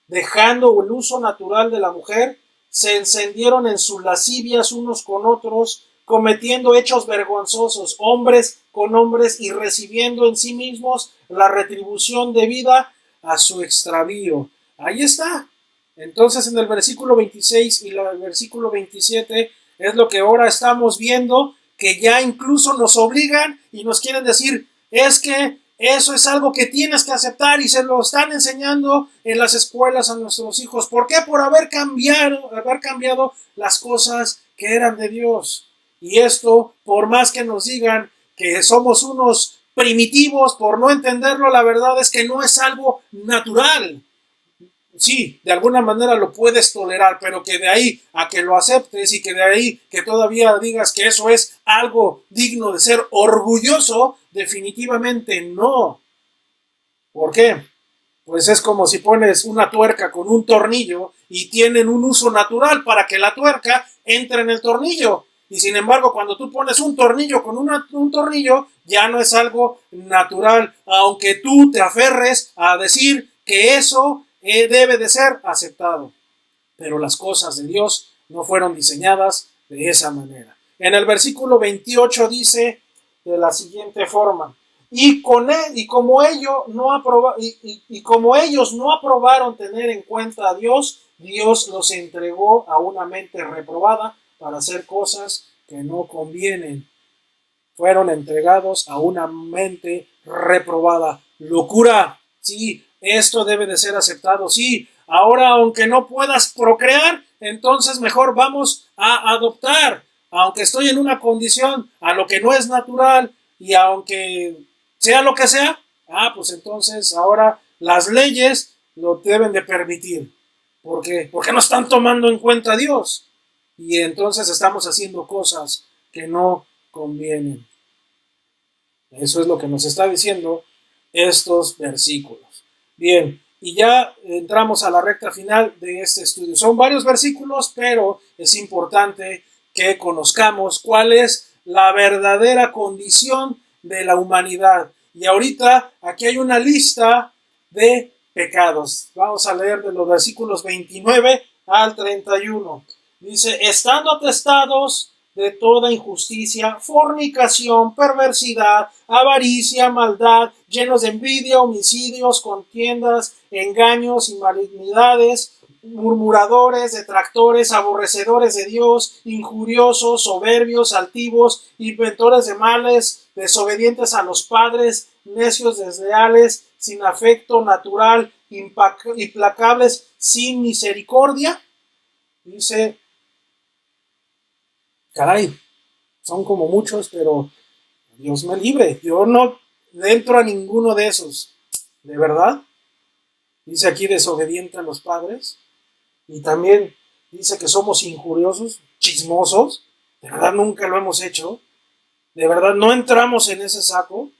dejando el uso natural de la mujer, se encendieron en sus lascivias unos con otros, cometiendo hechos vergonzosos, hombres con hombres, y recibiendo en sí mismos la retribución debida a su extravío. Ahí está. Entonces en el versículo 26 y el versículo 27 es lo que ahora estamos viendo, que ya incluso nos obligan y nos quieren decir, es que eso es algo que tienes que aceptar y se lo están enseñando en las escuelas a nuestros hijos. ¿Por qué? Por haber cambiado las cosas que eran de Dios. Y esto, por más que nos digan que somos unos primitivos por no entenderlo, la verdad es que no es algo natural. Sí, de alguna manera lo puedes tolerar, pero que de ahí a que lo aceptes y que de ahí que todavía digas que eso es algo digno de ser orgulloso, definitivamente no. ¿Por qué? Pues es como si pones una tuerca con un tornillo y tienen un uso natural para que la tuerca entre en el tornillo. Y sin embargo, cuando tú pones un tornillo con un tornillo, ya no es algo natural, aunque tú te aferres a decir que eso debe de ser aceptado. Pero las cosas de Dios no fueron diseñadas de esa manera. En el versículo 28 dice de la siguiente forma, como ellos no aprobaron tener en cuenta a Dios, Dios los entregó a una mente reprobada para hacer cosas que no convienen. Fueron entregados a una mente reprobada. Locura. Sí, esto debe de ser aceptado. Sí, ahora aunque no puedas procrear, entonces mejor vamos a adoptar. Aunque estoy en una condición a lo que no es natural y aunque sea lo que sea, pues entonces ahora las leyes lo deben de permitir. ¿Por qué? Porque no están tomando en cuenta a Dios. Y entonces estamos haciendo cosas que no convienen. Eso es lo que nos está diciendo estos versículos. Bien, y ya entramos a la recta final de este estudio. Son varios versículos, pero es importante que conozcamos cuál es la verdadera condición de la humanidad. Y ahorita aquí hay una lista de pecados. Vamos a leer de los versículos 29 al 31. Dice, estando atestados de toda injusticia, fornicación, perversidad, avaricia, maldad, llenos de envidia, homicidios, contiendas, engaños y malignidades, murmuradores, detractores, aborrecedores de Dios, injuriosos, soberbios, altivos, inventores de males, desobedientes a los padres, necios, desleales, sin afecto natural, implacables, sin misericordia. Dice, caray, son como muchos, pero Dios me libre, yo no entro a ninguno de esos. ¿De verdad? Dice aquí desobediente a los padres. Y también dice que somos injuriosos, chismosos. De verdad nunca lo hemos hecho. De verdad no entramos en ese saco.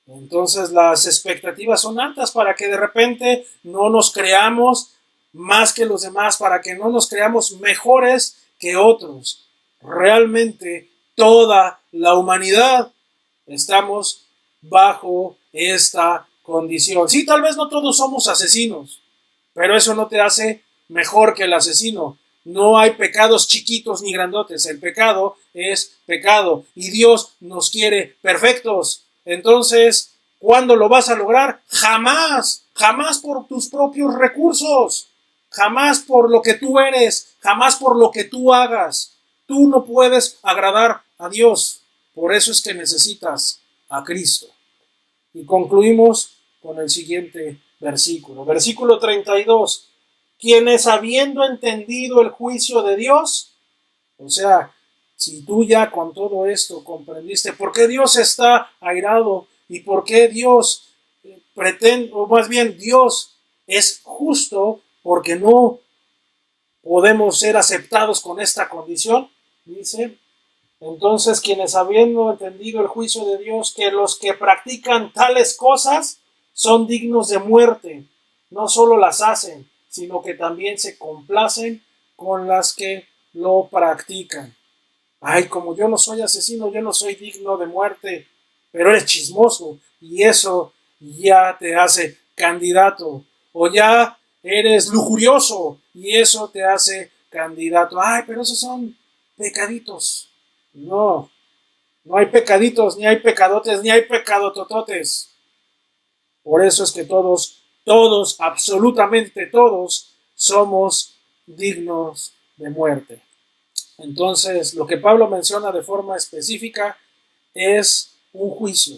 Entonces las expectativas son altas para que de repente no nos creamos más que los demás, para que no nos creamos mejores que otros. Realmente toda la humanidad estamos bajo esta condición. Sí, tal vez no todos somos asesinos, pero eso no te hace mejor que el asesino. No hay pecados chiquitos ni grandotes. El pecado es pecado y Dios nos quiere perfectos. Entonces, ¿cuándo lo vas a lograr? Jamás, jamás por tus propios recursos, jamás por lo que tú eres, jamás por lo que tú hagas. Tú no puedes agradar a Dios. Por eso es que necesitas a Cristo. Y concluimos con el siguiente versículo. Versículo 32. Quienes habiendo entendido el juicio de Dios, o sea, si tú ya con todo esto comprendiste por qué Dios está airado y por qué Dios pretende, o más bien Dios es justo porque no podemos ser aceptados con esta condición, dice, entonces quienes habiendo entendido el juicio de Dios, que los que practican tales cosas son dignos de muerte, no solo las hacen, sino que también se complacen con las que lo practican. Ay, como yo no soy asesino, yo no soy digno de muerte, pero eres chismoso y eso ya te hace candidato. O ya eres lujurioso y eso te hace candidato. Ay, pero esos son pecaditos. No, no hay pecaditos, ni hay pecadotes, ni hay pecadotototes. Por eso es que todos, absolutamente todos, somos dignos de muerte. Entonces, lo que Pablo menciona de forma específica es un juicio.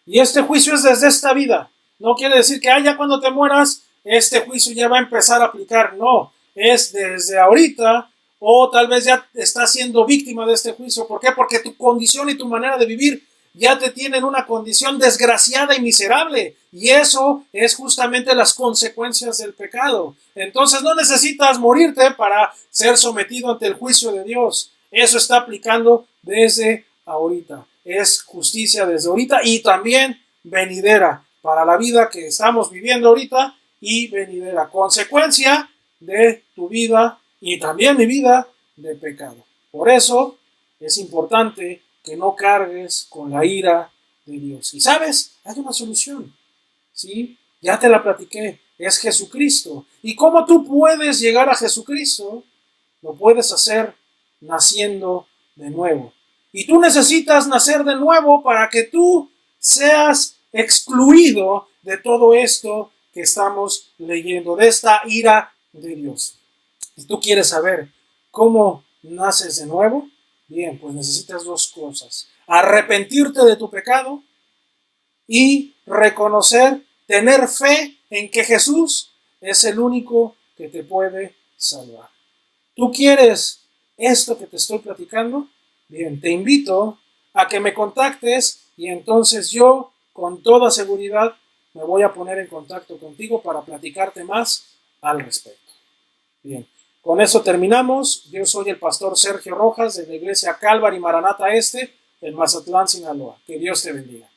Y este juicio es desde esta vida. No quiere decir que ya cuando te mueras, este juicio ya va a empezar a aplicar. No, es desde ahorita, o tal vez ya estás siendo víctima de este juicio. ¿Por qué? Porque tu condición y tu manera de vivir ya te tienen una condición desgraciada y miserable. Y eso es justamente las consecuencias del pecado. Entonces no necesitas morirte para ser sometido ante el juicio de Dios. Eso está aplicando desde ahorita. Es justicia desde ahorita y también venidera para la vida que estamos viviendo ahorita y venidera. Consecuencia de tu vida y también mi vida de pecado. Por eso es importante que no cargues con la ira de Dios. Y sabes, hay una solución, ¿sí? Ya te la platiqué, es Jesucristo. ¿Y cómo tú puedes llegar a Jesucristo? Lo puedes hacer naciendo de nuevo. Y tú necesitas nacer de nuevo para que tú seas excluido de todo esto que estamos leyendo, de esta ira de Dios. Y tú quieres saber cómo naces de nuevo. Bien, pues necesitas dos cosas. Arrepentirte de tu pecado y reconocer, tener fe en que Jesús es el único que te puede salvar. ¿Tú quieres esto que te estoy platicando? Bien, te invito a que me contactes y entonces yo, con toda seguridad, me voy a poner en contacto contigo para platicarte más al respecto. Bien. Con eso terminamos. Yo soy el pastor Sergio Rojas de la iglesia Calvary Maranata Este en Mazatlán, Sinaloa. Que Dios te bendiga.